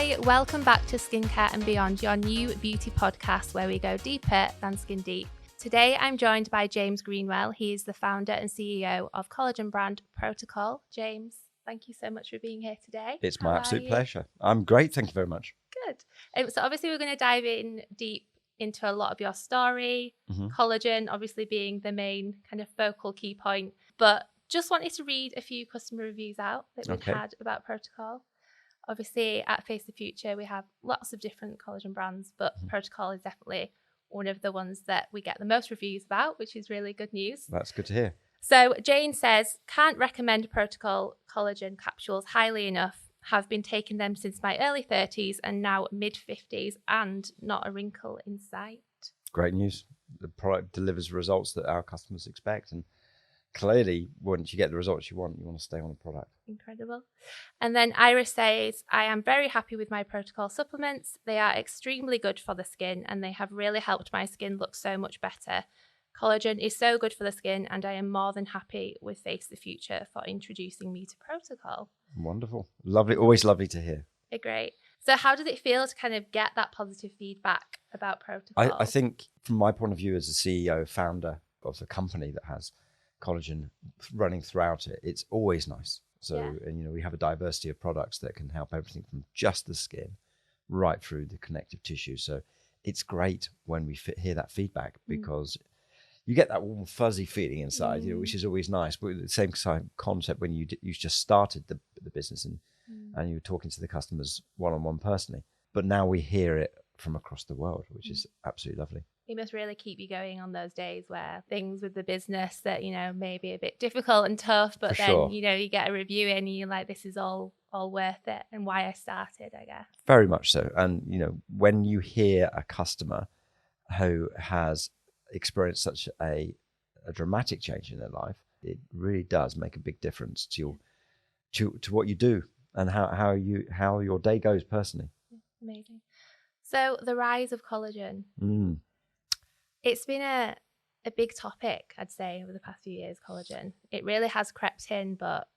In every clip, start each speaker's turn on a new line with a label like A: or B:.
A: Hi, welcome back to Skincare and Beyond, your new beauty podcast where we go deeper than skin deep. Today, I'm joined by James Greenwell. He is the founder and CEO of collagen brand Proto-col. James, thank you so much for being here today.
B: It's my absolute pleasure. I'm great. Thank you very much.
A: Good. So obviously, we're going to dive in deep into a lot of your story, collagen obviously being the main kind of focal key point. But just wanted to read a few customer reviews out that we've had about Proto-col. Obviously, at Face the Future, we have lots of different collagen brands, but Proto-col is definitely one of the ones that we get the most reviews about, which is really good news.
B: That's good to hear.
A: So Jane says, can't recommend Proto-col collagen capsules highly enough. Have been taking them since my early 30s and now mid-50s and not a wrinkle in sight.
B: Great news. The product delivers results that our customers expect. And clearly, once you get the results you want to stay on the product.
A: Incredible. And then Iris says, I am very happy with my Proto-col supplements. They are extremely good for the skin and they have really helped my skin look so much better. Collagen is so good for the skin and I am more than happy with Face the Future for introducing me to Proto-col.
B: Wonderful. Lovely. Always lovely to hear.
A: Great. So how did it feel to kind of get that positive feedback about Proto-col?
B: I think from my point of view as a CEO, founder of a company that has collagen running throughout it, it's always nice. So, and we have a diversity of products that can help everything from just the skin right through the connective tissue. So it's great when we hear that feedback because you get that warm fuzzy feeling inside, which is always nice. But the same concept when you just started the business and you were talking to the customers one-on-one personally. But now we hear it from across the world, which is absolutely lovely.
A: It must really keep you going on those days where things with the business that, may be a bit difficult and tough, but then, you get a review in and you're like, this is all worth it and why I started, I guess.
B: Very much so. And, when you hear a customer who has experienced such a dramatic change in their life, it really does make a big difference to what you do and how your day goes personally.
A: Amazing. So the rise of collagen. It's been a big topic, I'd say, over the past few years, collagen. It really has crept in, but,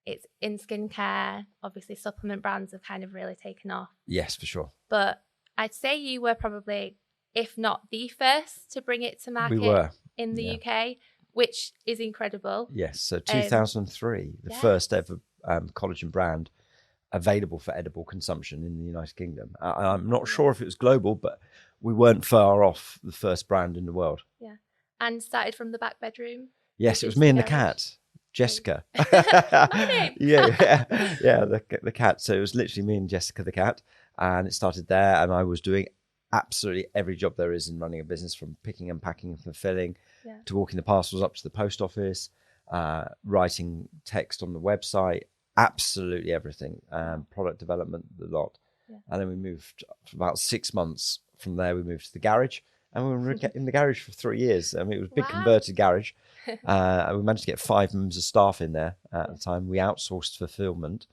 A: it's in skincare. Obviously, supplement brands have kind of really taken off.
B: Yes, for sure.
A: But I'd say you were probably, if not the first, to bring it to market in the UK, which is incredible.
B: Yes, so 2003, the first ever collagen brand available for edible consumption in the United Kingdom. I'm not sure if it was global, but we weren't far off the first brand in the world.
A: Yeah. And started from the back bedroom?
B: Yes, it was me and the cat, Jessica.
A: My name.
B: yeah, the cat. So it was literally me and Jessica, the cat. And it started there. And I was doing absolutely every job there is in running a business, from picking and packing and fulfilling to walking the parcels up to the post office, writing text on the website, absolutely everything, product development, the lot. And then we moved for about 6 months. From there, we moved to the garage, and we were in the garage for 3 years. I mean, it was a big converted garage. And we managed to get 5 members of staff in there at the time. We outsourced fulfillment.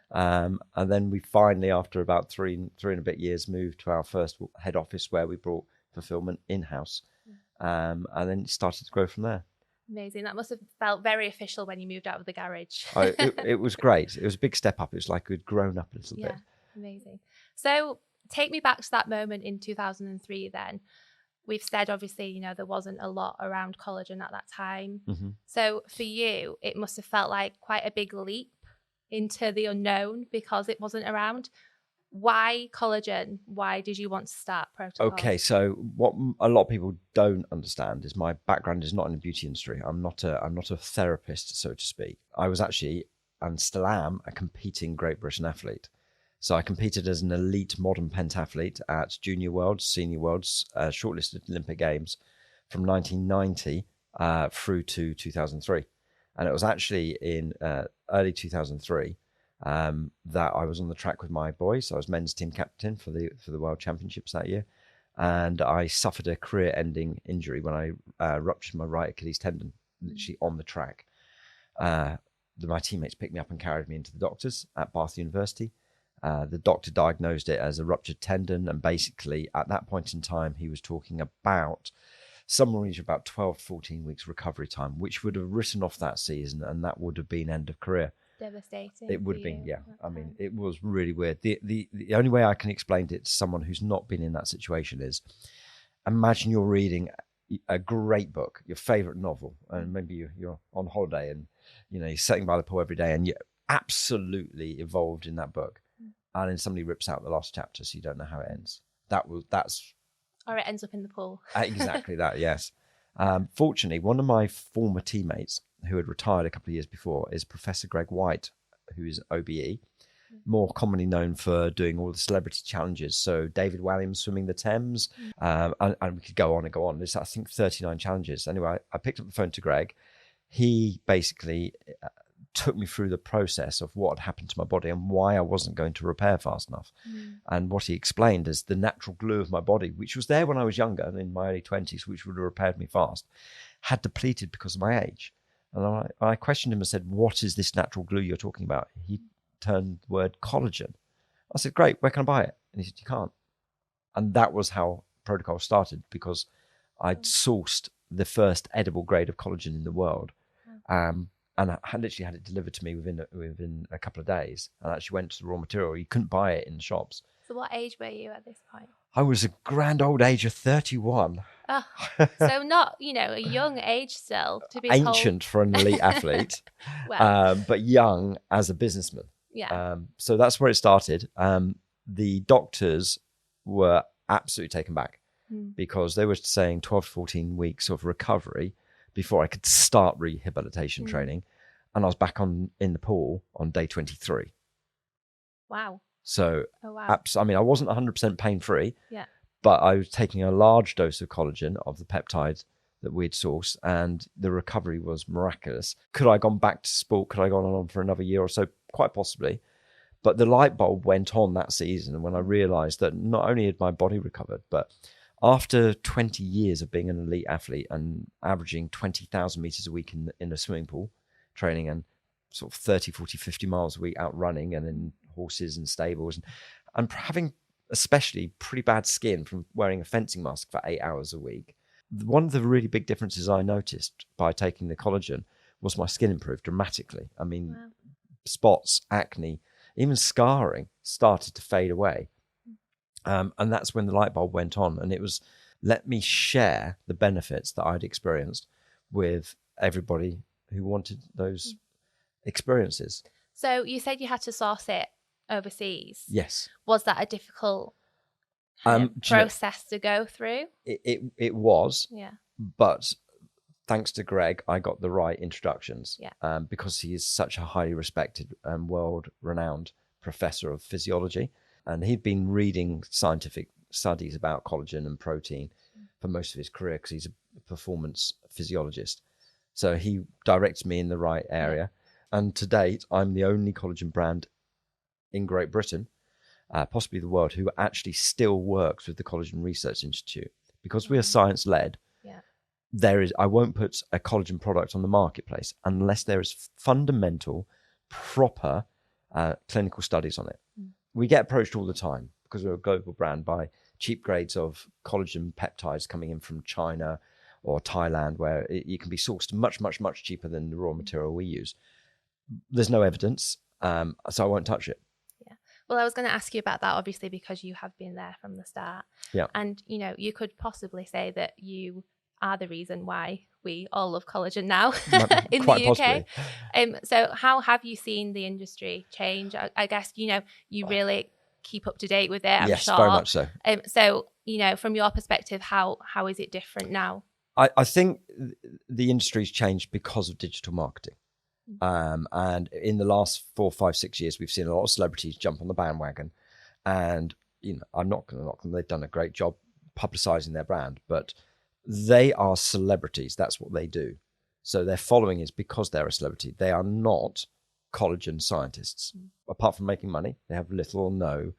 B: And then we finally, after about three and a bit years, moved to our first head office where we brought fulfillment in-house. And then it started to grow from there.
A: Amazing. That must have felt very official when you moved out of the garage.
B: It was great. It was a big step up. It was like we'd grown up a little bit.
A: Amazing. So take me back to that moment in 2003 then. We've said, obviously, there wasn't a lot around collagen at that time. So for you, it must have felt like quite a big leap into the unknown because it wasn't around. Why collagen? Why did you want to start Proto-col?
B: Okay, so what a lot of people don't understand is my background is not in the beauty industry. I'm not a therapist, so to speak. I was actually, and still am, a competing Great Britain athlete. So I competed as an elite modern pentathlete at Junior Worlds, Senior Worlds, shortlisted Olympic Games from 1990 through to 2003. And it was actually in early 2003 that I was on the track with my boys. I was men's team captain for the World Championships that year. And I suffered a career-ending injury when I ruptured my right Achilles tendon, literally on the track. My teammates picked me up and carried me into the doctors at Bath University. The doctor diagnosed it as a ruptured tendon, and basically at that point in time he was talking about somewhere in about 12 14 weeks recovery time, which would have written off that season, and that would have been end of career.
A: devastating.
B: It would
A: for
B: have been,
A: you
B: yeah.
A: at that
B: I mean,
A: time.
B: it was really weird. The only way I can explain it to someone who's not been in that situation is, imagine you're reading a great book, your favorite novel, and maybe you're on holiday and you're sitting by the pool every day and you're absolutely evolved in that book, and then somebody rips out the last chapter, so you don't know how it ends. That's
A: Or it ends up in the pool.
B: exactly that. Yes. Fortunately, one of my former teammates who had retired a couple of years before is Professor Greg White, who is OBE, more commonly known for doing all the celebrity challenges. So David Walliams swimming the Thames, and we could go on and go on. There's, I think, 39 challenges. Anyway, I picked up the phone to Greg. He basically took me through the process of what had happened to my body and why I wasn't going to repair fast enough. And what he explained is the natural glue of my body, which was there when I was younger and in my early 20s, which would have repaired me fast, had depleted because of my age. And I questioned him and said, what is this natural glue you're talking about? He turned the word collagen. I said, great, where can I buy it? And he said, you can't. And that was how Proto-col started, because I'd sourced the first edible grade of collagen in the world. And I literally had it delivered to me within a couple of days. And I actually went to the raw material. You couldn't buy it in the shops.
A: So what age were you at this point?
B: I was a grand old age of 31.
A: Oh, so not, a young age still to be
B: Ancient for an elite athlete,
A: well,
B: but young as a businessman.
A: yeah.
B: So that's where it started. The doctors were absolutely taken back because they were saying 12 to 14 weeks of recovery before I could start rehabilitation training. And I was back in the pool on day 23.
A: Wow.
B: So,
A: oh, wow.
B: I mean, I wasn't 100% pain-free,
A: Yeah.
B: but I was taking a large dose of collagen, of the peptide that we'd sourced, and the recovery was miraculous. Could I have gone back to sport? Could I have gone on for another year or so? Quite possibly. But the light bulb went on that season when I realized that not only had my body recovered, but after 20 years of being an elite athlete and averaging 20,000 meters a week in a swimming pool training, and sort of 30, 40, 50 miles a week out running and in horses and stables, and having especially pretty bad skin from wearing a fencing mask for 8 hours a week. One of the really big differences I noticed by taking the collagen was my skin improved dramatically. I mean, spots, acne, even scarring started to fade away. And that's when the light bulb went on, and it was, let me share the benefits that I'd experienced with everybody who wanted those experiences.
A: So you said you had to source it overseas.
B: Yes.
A: Was that a difficult process to go through?
B: It was.
A: Yeah.
B: But thanks to Greg, I got the right introductions.
A: Yeah.
B: Because he is such a highly respected and world-renowned professor of physiology. And he'd been reading scientific studies about collagen and protein for most of his career because he's a performance physiologist. So he directed me in the right area. Yeah. And to date, I'm the only collagen brand in Great Britain, possibly the world, who actually still works with the Collagen Research Institute. Because we are science-led, I won't put a collagen product on the marketplace unless there is fundamental, proper clinical studies on it. We get approached all the time because we're a global brand by cheap grades of collagen peptides coming in from China or Thailand, where it can be sourced much, much, much cheaper than the raw material we use. There's no evidence, so I won't touch it.
A: Yeah. Well, I was going to ask you about that, obviously, because you have been there from the start.
B: Yeah.
A: And, you could possibly say that you are the reason why we all love collagen now in
B: Quite
A: the UK.
B: Possibly.
A: So how have you seen the industry change? I guess, you really keep up to date with it, I'm
B: yes,
A: sure.
B: Very much so.
A: So, from your perspective, how is it different now?
B: I think the industry's changed because of digital marketing. And in the last 4, 5, 6 years, we've seen a lot of celebrities jump on the bandwagon. And, I'm not going to knock them. They've done a great job publicizing their brand, but they are celebrities. That's what they do. So their following is because they're a celebrity. They are not collagen scientists. Apart from making money, they have little or no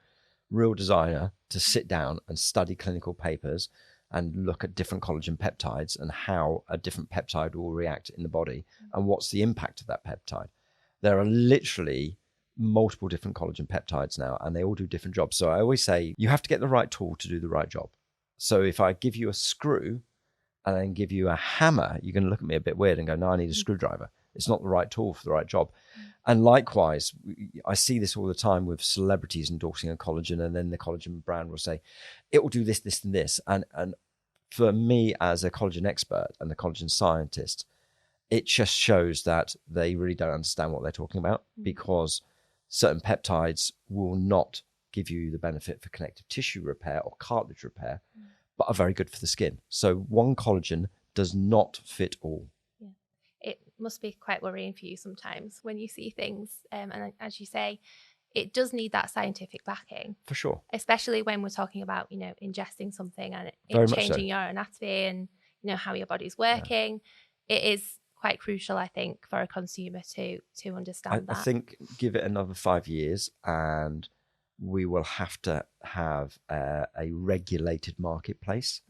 B: real desire to sit down and study clinical papers and look at different collagen peptides and how a different peptide will react in the body and what's the impact of that peptide. There are literally multiple different collagen peptides now, and they all do different jobs. So I always say you have to get the right tool to do the right job. So if I give you a screw and then give you a hammer, you're going to look at me a bit weird and go, no, I need a screwdriver. It's not the right tool for the right job. And likewise, I see this all the time with celebrities endorsing a collagen, and then the collagen brand will say, it will do this, this, and this. And for me as a collagen expert and a collagen scientist, it just shows that they really don't understand what they're talking about, because certain peptides will not give you the benefit for connective tissue repair or cartilage repair, but are very good for the skin. So one collagen does not fit all.
A: It must be quite worrying for you sometimes when you see things. And as you say, it does need that scientific backing.
B: For sure.
A: Especially when we're talking about, ingesting something and
B: Very
A: it
B: much
A: changing
B: so.
A: your anatomy and, how your body's working. Yeah. It is quite crucial, I think, for a consumer to understand that.
B: I think give it another 5 years and we will have to have a regulated marketplace,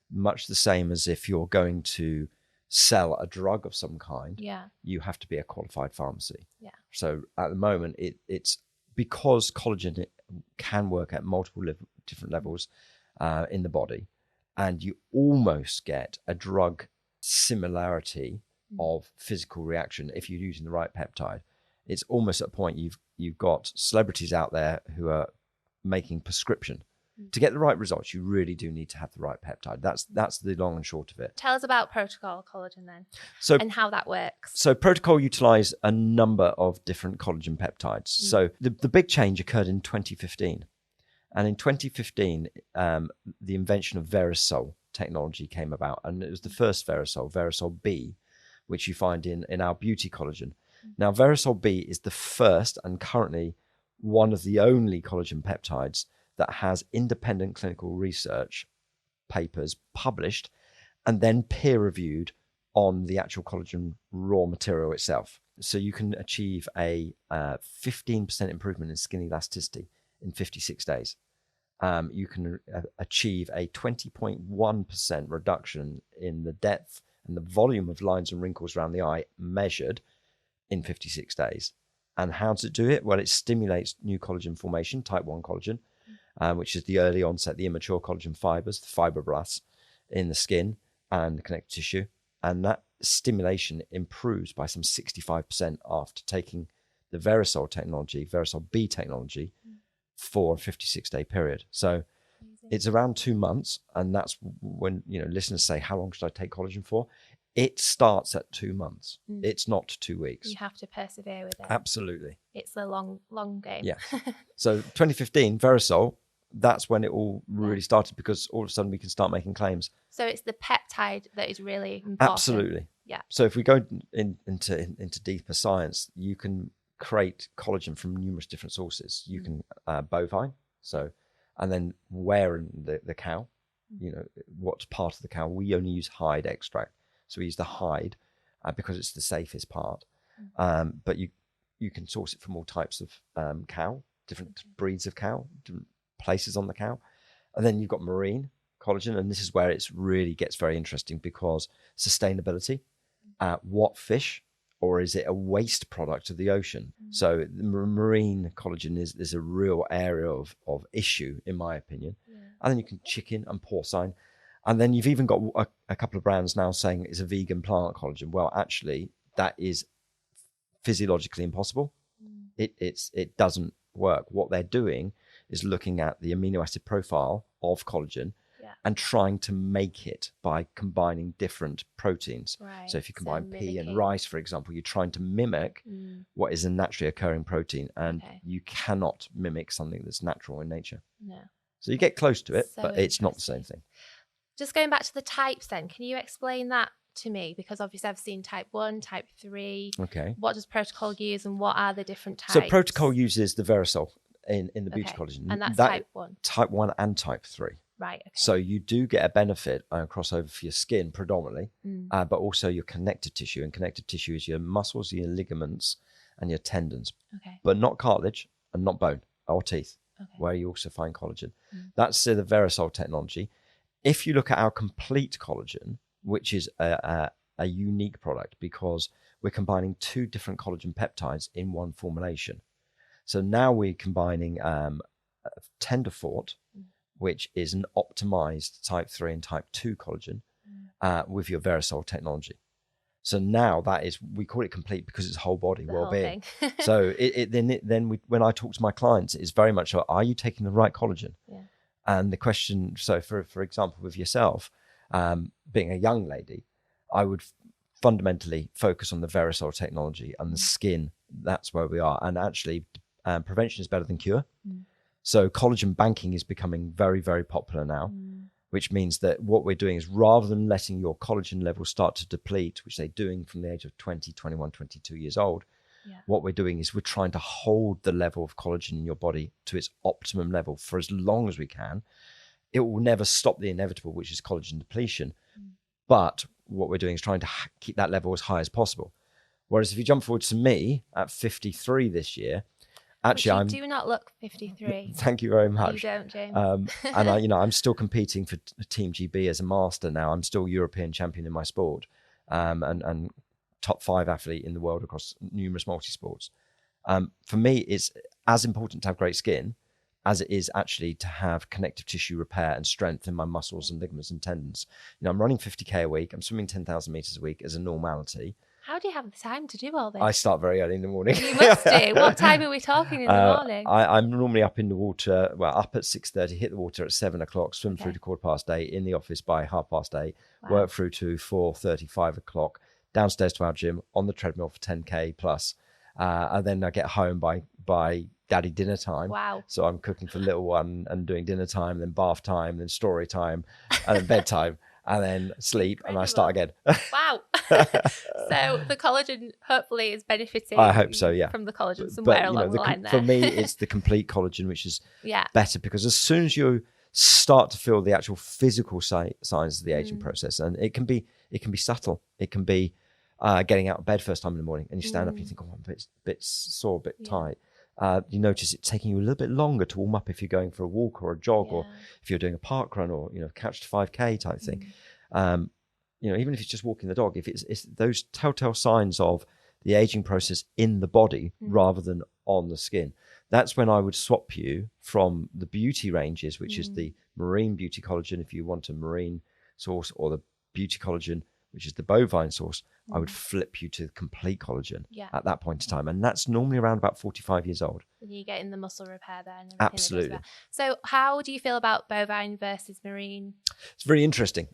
B: much the same as if you're going to sell a drug of some kind, you have to be a qualified pharmacy.
A: Yeah.
B: So at the moment, it's because collagen can work at multiple different levels in the body, and you almost get a drug similarity of physical reaction if you're using the right peptide. It's almost at a point you've got celebrities out there who are making prescription. To get the right results, you really do need to have the right peptide. That's the long and short of it.
A: Tell us about Proto-col collagen then, and how that works.
B: So Proto-col utilize a number of different collagen peptides. So the big change occurred in 2015. And in 2015, the invention of Verisol technology came about. And it was the first Verisol B, which you find in our beauty collagen. Now, Verisol B is the first and currently one of the only collagen peptides that has independent clinical research papers published and then peer-reviewed on the actual collagen raw material itself. So you can achieve a 15% improvement in skin elasticity in 56 days. You can achieve a 20.1% reduction in the depth and the volume of lines and wrinkles around the eye measured in 56 days. And how does it do it? Well, it stimulates new collagen formation, type 1 collagen, which is the early onset, the immature collagen fibers, the fibroblasts in the skin and the connective tissue. And that stimulation improves by some 65% after taking the Verisol technology, Verisol B technology, for a 56-day period. So it's around 2 months. And that's when, listeners say, how long should I take collagen for? It starts at 2 months. It's not 2 weeks.
A: You have to persevere with it.
B: Absolutely.
A: It's a long game.
B: Yeah. So 2015, Verisol, that's when it all really started, because all of a sudden we can start making claims.
A: So it's the peptide that is really important.
B: Absolutely.
A: Yeah.
B: So if we go into deeper science, you can create collagen from numerous different sources. You can bovine, and then where in the cow, what part of the cow. We only use hide extract. So we use the hide because it's the safest part. But you can source it from all types of cow, different breeds of cow, different places on the cow. And then you've got marine collagen. And this is where it really gets very interesting, because sustainability, what fish, or is it a waste product of the ocean? So the marine collagen is a real area of issue, in my opinion. And then you can chicken and porcine. And then you've even got a couple of brands now saying it's a vegan plant collagen. Well, actually, that is physiologically impossible. It doesn't work. What they're doing is looking at the amino acid profile of collagen and trying to make it by combining different proteins.
A: Right.
B: So if you combine pea and rice, for example, you're trying to mimic what is a naturally occurring protein, and you cannot mimic something that's natural in nature.
A: No.
B: So you get close to it, but it's not the same thing.
A: Just going back to the types then, can you explain that to me? Because obviously I've seen type 1, type 3.
B: Okay.
A: What does Proto-col use and what are the different types?
B: So Proto-col uses the Verisol in the beauty collagen.
A: And that's type 1?
B: Type 1 and type 3.
A: Right, okay.
B: So you do get a benefit crossover for your skin predominantly, but also your connective tissue. And connective tissue is your muscles, your ligaments, and your tendons.
A: Okay.
B: But not cartilage and not bone or teeth, where you also find collagen. That's the Verisol technology. If you look at our complete collagen, which is a unique product because we're combining 2 different collagen peptides in one formulation. So now we're combining Tenderfort, which is an optimized type 3 and type 2 collagen with your Verisol technology. So now we call it complete because it's whole body
A: The
B: well-being.
A: whole thing.
B: So when I talk to my clients, it's very much, are you taking the right collagen?
A: Yeah.
B: And the question, so for example, with yourself, being a young lady, I would fundamentally focus on the Verisol technology and the skin. That's where we are. And actually, prevention is better than cure. So collagen banking is becoming very, very popular now, which means that what we're doing is, rather than letting your collagen levels start to deplete, which they're doing from the age of 20, 21, 22 years old, what we're doing is we're trying to hold the level of collagen in your body to its optimum level for as long as we can. It will never stop the inevitable, which is collagen depletion. But what we're doing is trying to keep that level as high as possible. Whereas if you jump forward to me at 53 this year, actually,
A: you do not look 53.
B: Thank you very much.
A: You don't, James.
B: And I'm still competing for Team GB as a master now. I'm still European champion in my sport, and top 5 athlete in the world across numerous multi-sports. For me, it's as important to have great skin as it is actually to have connective tissue repair and strength in my muscles and ligaments and tendons. I'm running 50k a week. I'm swimming 10,000 meters a week as a normality.
A: How do you have the time to do all this?
B: I start very early in the morning.
A: You must do. What time are we talking in the morning?
B: I'm normally up in the water, up at 6:30, hit the water at 7 o'clock, swim through to 8:15, in the office by 8:30, work through to 4:30, 5 o'clock, downstairs to our gym, on the treadmill for 10k plus. And then I get home by daddy dinner time.
A: Wow.
B: So I'm cooking for little one and doing dinner time, then bath time, then story time, and then bedtime. And then sleep. Incredible. And I start again.
A: Wow. So the collagen hopefully is benefiting.
B: I hope so, yeah.
A: From the collagen somewhere along the line there.
B: For me, it's the complete collagen, which is better, because as soon as you start to feel the actual physical signs of the aging process, and it can be subtle. It can be getting out of bed first time in the morning, and you stand up and you think, oh, I'm a bit sore, a bit tight. You notice it taking you a little bit longer to warm up if you're going for a walk or a jog, or if you're doing a park run, or couch to 5k type thing. Even if it's just walking the dog, if it's those telltale signs of the aging process in the body rather than on the skin, that's when I would swap you from the beauty ranges, which is the marine beauty collagen if you want a marine source, or the beauty collagen, which is the bovine source. I would flip you to complete collagen at that point in time. And that's normally around about 45 years old.
A: And you get in the muscle repair there. And
B: absolutely.
A: So how do you feel about bovine versus marine?
B: It's very interesting.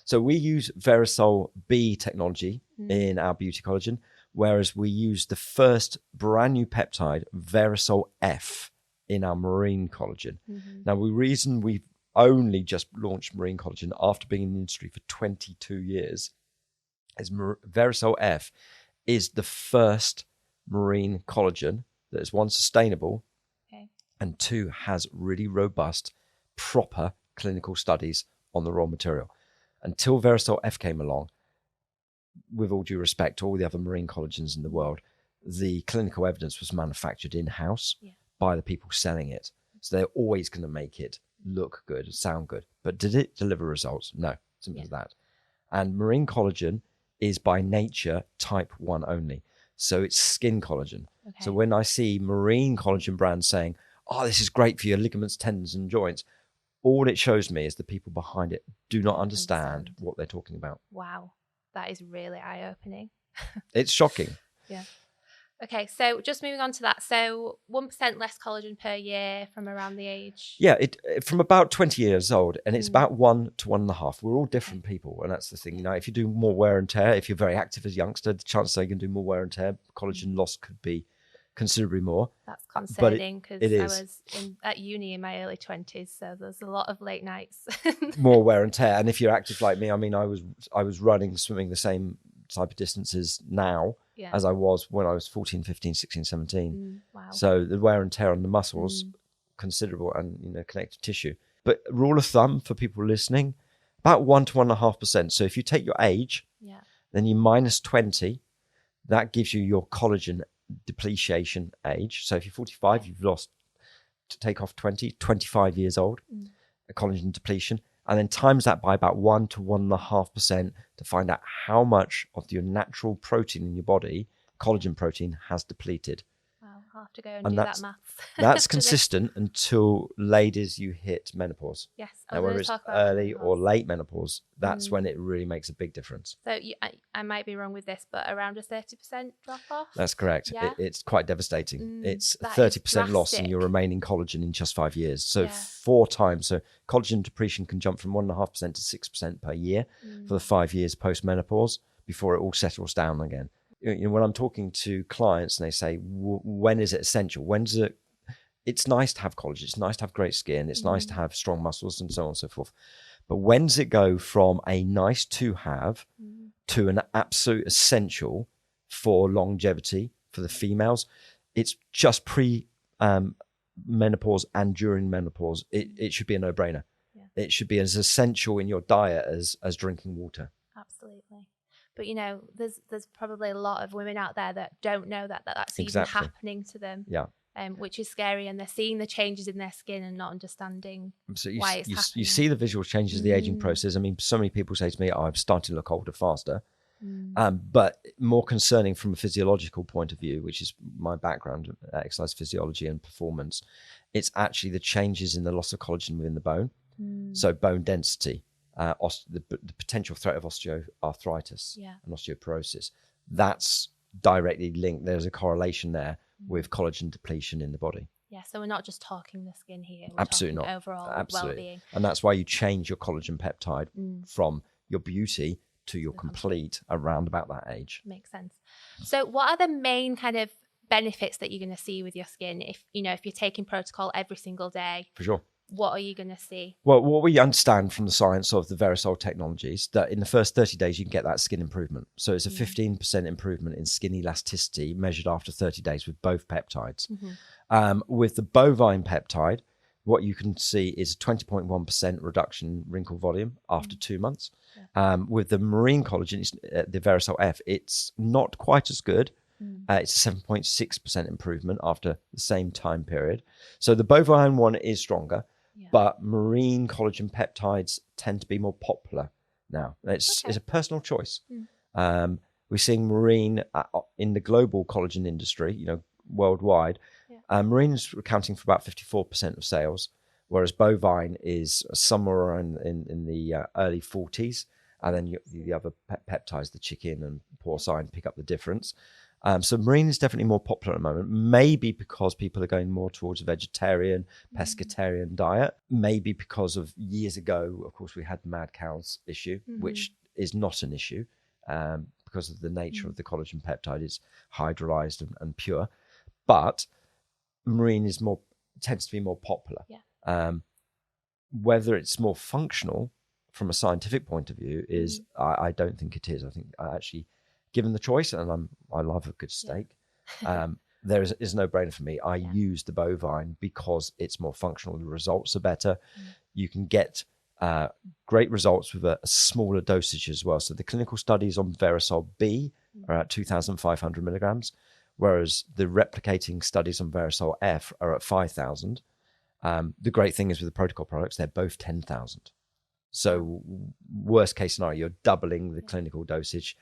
B: So we use Verisol B technology in our beauty collagen, whereas we use the first brand new peptide, Verisol F, in our marine collagen. Now, the reason we've only just launched marine collagen after being in the industry for 22 years is Verisol F is the first marine collagen that is, one, sustainable, and two, has really robust, proper clinical studies on the raw material. Until Verisol F came along, with all due respect to all the other marine collagens in the world, the clinical evidence was manufactured in-house by the people selling it. So they're always going to make it look good, sound good. But did it deliver results? No, simple as that. And marine collagen is by nature type 1 only. So it's skin collagen. So when I see marine collagen brands saying, oh, this is great for your ligaments, tendons, and joints, all it shows me is the people behind it do not understand what they're talking about.
A: Wow. That is really eye-opening.
B: It's shocking.
A: Yeah. Okay, so just moving on to that. So 1% less collagen per year from around the age?
B: Yeah, from about 20 years old, and it's about 1 to 1.5. We're all different people, and that's the thing. If you do more wear and tear, if you're very active as a youngster, the chances are you can do more wear and tear. Collagen loss could be considerably more.
A: That's concerning, because I was at uni in my early 20s, so there's a lot of late nights.
B: More wear and tear, and if you're active like me, I was running, swimming the same type of distances now as I was when I was 14, 15, 16, 17.
A: Wow.
B: So the wear and tear on the muscles, considerable, and connective tissue. But rule of thumb for people listening, about 1 to 1.5%. So if you take your age, then you minus 20, that gives you your collagen depletion age. So if you're 45, you've lost, to take off 20, 25 years old, a collagen depletion. And then times that by about 1 to 1.5% to find out how much of your natural protein in your body, collagen protein, has depleted.
A: Wow, I'll I'll have to go and do
B: that's
A: that maths.
B: that's consistent until ladies you hit menopause.
A: Yes.
B: Now, whether it's early or late menopause, that's when it really makes a big difference.
A: So I might be wrong with this, but around a 30% drop off?
B: That's correct.
A: Yeah.
B: It's quite devastating. It's a
A: That
B: 30%
A: is
B: loss in your
A: drastic.
B: remaining collagen in just 5 years. So 4 times. So collagen depletion can jump from 1.5% to 6% per year for the 5 years post-menopause before it all settles down again. You know, when I'm talking to clients and they say, when is it essential? When's it? It's nice to have collagen. It's nice to have great skin. It's nice to have strong muscles and so on and so forth. But when does it go from a nice to have to an absolute essential for longevity for the females? It's just menopause and during menopause. It should be a no-brainer. Yeah. It should be as essential in your diet as drinking water.
A: Absolutely. But, you know, there's probably a lot of women out there that don't know that's even happening to them.
B: Yeah.
A: Which is scary, and they're seeing the changes in their skin and not understanding why it's happening.
B: You see the visual changes of the aging process. I mean, so many people say to me, I'm starting to look older faster. But more concerning from a physiological point of view, which is my background, exercise physiology and performance, it's actually the changes in the loss of collagen within the bone. So bone density, the potential threat of osteoarthritis and osteoporosis. That's directly linked. There's a correlation there with collagen depletion in the body.
A: Yeah, so we're not just talking the skin here. We're
B: Absolutely
A: talking
B: not.
A: Overall
B: Absolutely.
A: well-being.
B: And that's why you change your collagen peptide from your beauty to your complete around about that age.
A: Makes sense. So what are the main kind of benefits that you're going to see with your skin if you're taking Proto-col every single day?
B: For sure.
A: What are you going to see?
B: Well, what we understand from the science of the Verisol technologies, that in the first 30 days, you can get that skin improvement. So it's a 15% improvement in skin elasticity measured after 30 days with both peptides. With the bovine peptide, what you can see is a 20.1% reduction in wrinkle volume after 2 months. With the marine collagen, the Verisol F, it's not quite as good. It's a 7.6% improvement after the same time period. So the bovine one is stronger. But marine collagen peptides tend to be more popular now. It's a personal choice. We're seeing marine in the global collagen industry, worldwide. Marine is accounting for about 54% of sales, whereas bovine is somewhere in the early 40s. And then the other peptides, the chicken and porcine, pick up the difference. So marine is definitely more popular at the moment, maybe because people are going more towards a vegetarian, pescatarian diet, maybe because of years ago, of course, we had the mad cows issue, which is not an issue because of the nature of the collagen peptide. It's hydrolyzed and pure, but marine tends to be more popular. Whether it's more functional from a scientific point of view is, I don't think it is. I think given the choice, and I love a good steak, there is no brainer for me. I use the bovine because it's more functional. The results are better. You can get great results with a smaller dosage as well. So the clinical studies on Verisol B are at 2,500 milligrams, whereas the replicating studies on Verisol F are at 5,000. The great thing is with the Proto-col products, they're both 10,000. So worst case scenario, you're doubling the clinical dosage.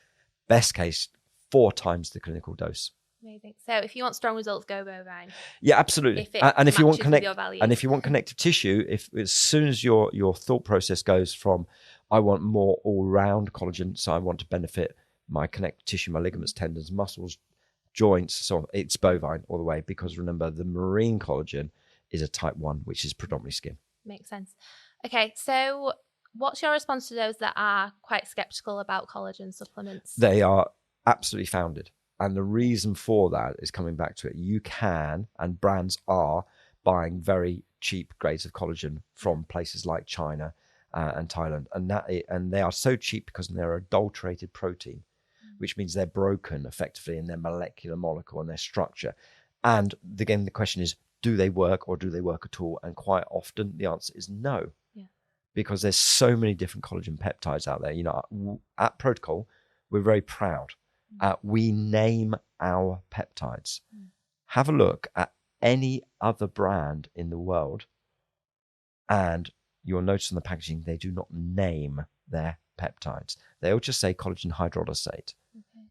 B: Best case, 4 times the clinical dose.
A: Amazing. So if you want strong results, go bovine.
B: Yeah, absolutely.
A: And if you want
B: connective tissue, if as soon as your thought process goes from, I want more all-round collagen, so I want to benefit my connective tissue, my ligaments, tendons, muscles, joints, so on, it's bovine all the way. Because remember, the marine collagen is a type 1, which is predominantly skin.
A: Makes sense. Okay, so what's your response to those that are quite skeptical about collagen supplements?
B: They are absolutely founded. And the reason for that is coming back to it. You can, and brands are, buying very cheap grades of collagen from places like China and Thailand. And they are so cheap because they're adulterated protein, which means they're broken effectively in their molecular molecule and their structure. And again, the question is, do they work or do they work at all? And quite often the answer is no. Because there's so many different collagen peptides out there. At Proto-col, we're very proud. We name our peptides. Have a look at any other brand in the world, and you'll notice on the packaging, they do not name their peptides. They'll just say collagen hydrolysate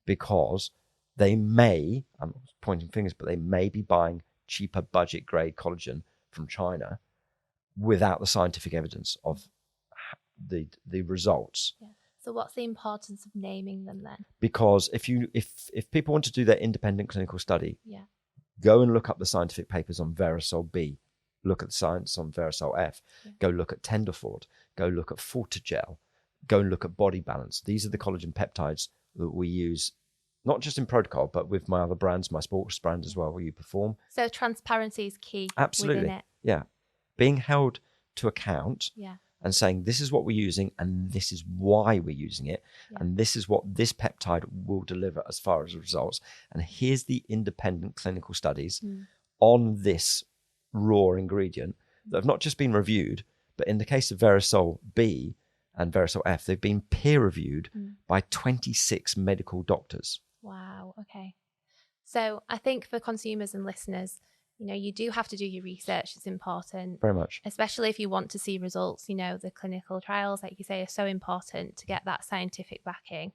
B: because they may, I'm pointing fingers, but they may be buying cheaper budget grade collagen from China without the scientific evidence of the results.
A: Yeah. So what's the importance of naming them then?
B: Because if people want to do their independent clinical study,
A: yeah,
B: go and look up the scientific papers on Verisol B, look at the science on Verisol F, go look at Tenderford, go look at Fortigel, go and look at Body Balance. These are the collagen peptides that we use, not just in Proto-col, but with my other brands, my sports brand as well, where you perform.
A: So transparency is key.
B: Absolutely.
A: Within it.
B: Yeah. Being held to account.
A: Yeah.
B: And saying, this is what we're using and this is why we're using it. Yeah. And this is what this peptide will deliver as far as results. And here's the independent clinical studies on this raw ingredient that have not just been reviewed, but in the case of Verisol B and Verisol F, they've been peer reviewed by 26 medical doctors.
A: Wow. Okay. So I think for consumers and listeners, you do have to do your research. It's important.
B: Very much.
A: Especially if you want to see results. The clinical trials, like you say, are so important to get that scientific backing.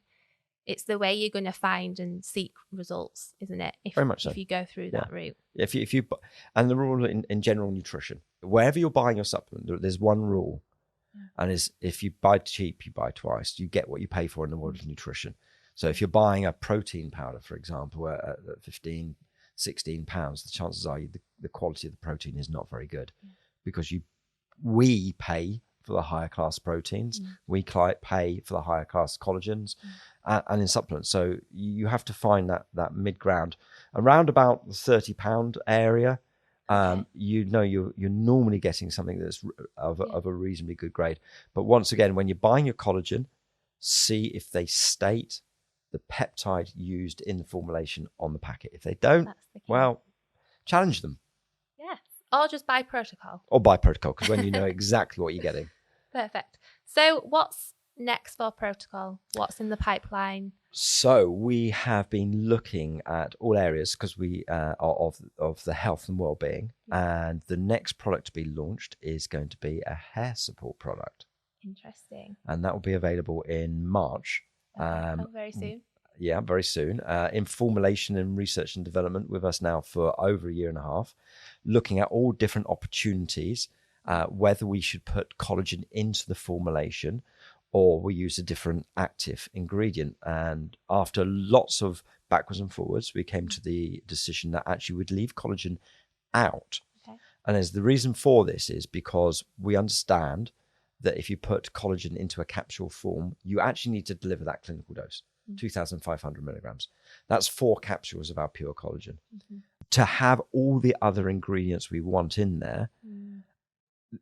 A: It's the way you're going to find and seek results, isn't it?
B: Very much so.
A: If you go through that route.
B: If you and the rule in general nutrition, wherever you're buying your supplement, there's one rule. And is if you buy cheap, you buy twice. You get what you pay for in the world of nutrition. So if you're buying a protein powder, for example, at 15, 16 pounds, the chances are the quality of the protein is not very good because we pay for the higher class proteins, we pay for the higher class collagens and in supplements. So you have to find that mid ground around about the £30 area. You're normally getting something that's of a reasonably good grade. But once again, when you're buying your collagen, see if they state the peptide used in the formulation on the packet. If they don't, well, challenge them.
A: Yes. Or just buy Proto-col.
B: Or buy Proto-col, because when you know exactly what you're getting.
A: Perfect. So what's next for Proto-col? What's in the pipeline?
B: So we have been looking at all areas because we are of the health and well-being. And the next product to be launched is going to be a hair support product.
A: Interesting.
B: And that will be available in March.
A: Very soon.
B: Yeah, very soon. In formulation and research and development with us now for over a year and a half, looking at all different opportunities, whether we should put collagen into the formulation or we use a different active ingredient. And after lots of backwards and forwards, we came to the decision that actually we'd leave collagen out. Okay. And as the reason for this is because we understand that if you put collagen into a capsule form, you actually need to deliver that clinical dose, 2,500 milligrams. That's 4 capsules of our pure collagen. To have all the other ingredients we want in there,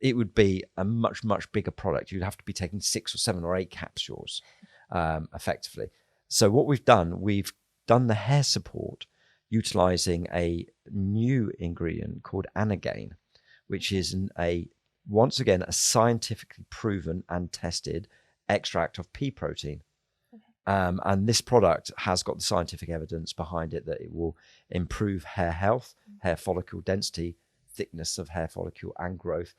B: it would be a much, much bigger product. You'd have to be taking 6 or 7 or 8 capsules effectively. So what we've done the hair support utilizing a new ingredient called Anagain, which is once again, a scientifically proven and tested extract of pea protein. And this product has got the scientific evidence behind it that it will improve hair health, hair follicle density, thickness of hair follicle and growth.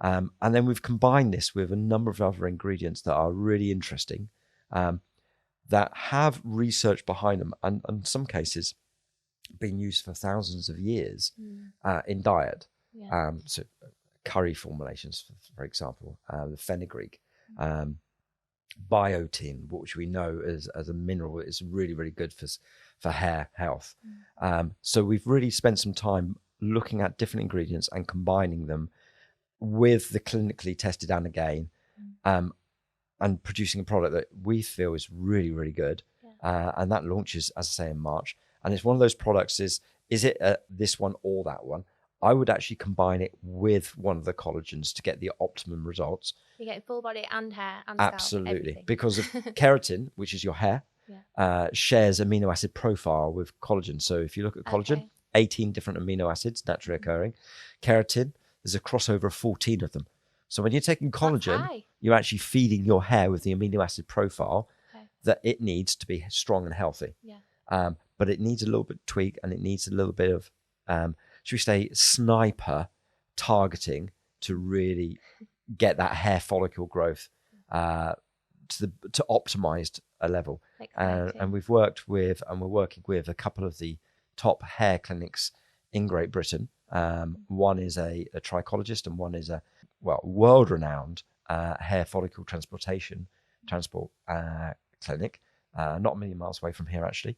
B: And then we've combined this with a number of other ingredients that are really interesting, that have research behind them and in some cases been used for thousands of years in diet. So curry formulations, for example, the fenugreek, biotin, which we know as a mineral is really, really good for hair health. So we've really spent some time looking at different ingredients and combining them with the clinically tested Anagain, and producing a product that we feel is really, really good. And that launches, as I say, in March. And it's one of those products is it this one or that one? I would actually combine it with one of the collagens to get the optimum results.
A: You get full body and hair and
B: absolutely,
A: scalp, everything.
B: Because of keratin, which is your hair, shares amino acid profile with collagen. So if you look at collagen, 18 different amino acids naturally occurring. Keratin, there's a crossover of 14 of them. So when you're taking collagen, you're actually feeding your hair with the amino acid profile that it needs to be strong and healthy. But it needs a little bit of tweak, and it needs a little bit of should we say sniper targeting to really get that hair follicle growth to optimized a level. And we've worked with and we're working with a couple of the top hair clinics in Great Britain. One is a trichologist, and one is a world-renowned hair follicle transport clinic, not a million miles away from here, actually.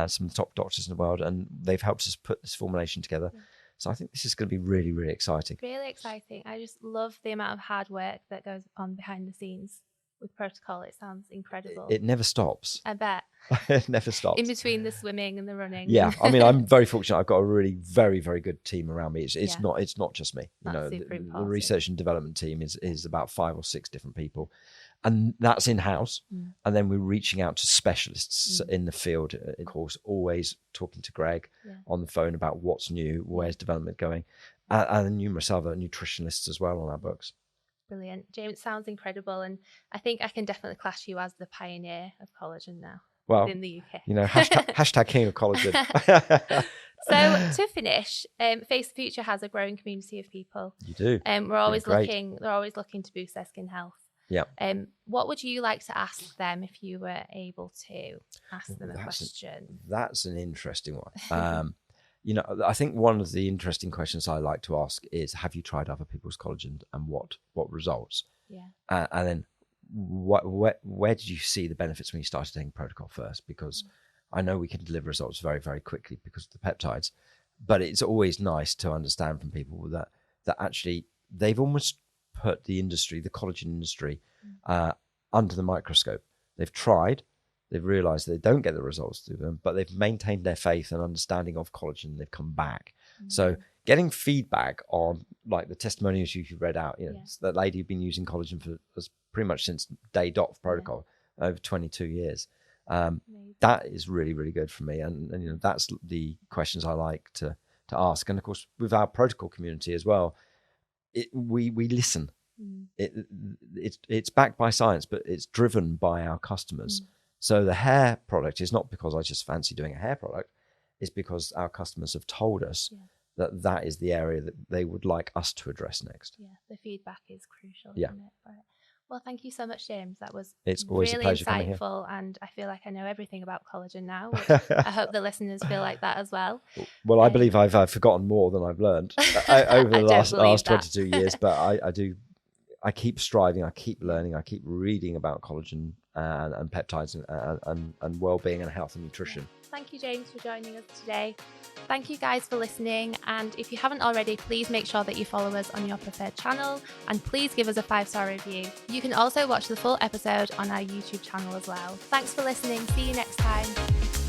B: Some of the top doctors in the world, and they've helped us put this formulation together. Yeah. So I think this is going to be really, really exciting.
A: Really exciting. I just love the amount of hard work that goes on behind the scenes with Proto-col. It sounds incredible.
B: It never stops.
A: I bet.
B: It never stops.
A: In between the swimming and the running.
B: Yeah, I mean, I'm very fortunate. I've got a really very, very good team around me. It's not just me.
A: That's
B: the research and development team is about 5 or 6 different people, and that's in-house. And then we're reaching out to specialists in the field, of course, always talking to Greg on the phone about what's new, where's development going, and numerous other nutritionalists as well on our books.
A: Brilliant. James, sounds incredible. And I think I can definitely class you as the pioneer of collagen now in the UK.
B: Hashtag king of collagen.
A: So to finish, Face the Future has a growing community of people.
B: You do.
A: They're always looking to boost their skin health.
B: Yeah.
A: What would you like to ask them if you were able to ask them a question?
B: That's an interesting one. I think one of the interesting questions I like to ask is, have you tried other people's collagen and what results?
A: Yeah.
B: And then where did you see the benefits when you started taking Proto-col first? Because I know we can deliver results very, very quickly because of the peptides, but it's always nice to understand from people that actually they've almost put the collagen industry, under the microscope. They've tried. They've realized they don't get the results through them, but they've maintained their faith and understanding of collagen. They've come back. So getting feedback on, like the testimonials you read out, that lady who'd been using collagen for pretty much since day dot of Proto-col, over 22 years. That is really, really good for me. And that's the questions I like to ask. And of course, with our Proto-col community as well, we listen. It's backed by science, but it's driven by our customers. So the hair product is not because I just fancy doing a hair product. It's because our customers have told us that is the area that they would like us to address next.
A: Yeah, the feedback is crucial.
B: Yeah.
A: Isn't it? Well, thank you so much, James. That was
B: always
A: really
B: a pleasure coming here.
A: insightful, and I feel like I know everything about collagen now, which I hope the listeners feel like that as well.
B: Well, I believe I've forgotten more than I've learned over the last 22 years, but I keep striving, I keep learning, I keep reading about collagen and peptides and well-being and health and nutrition.
A: Thank you, James, for joining us today. Thank you guys for listening, and if you haven't already, please make sure that you follow us on your preferred channel, and please give us a 5-star review. You can also watch the full episode on our YouTube channel as well. Thanks for listening. See you next time.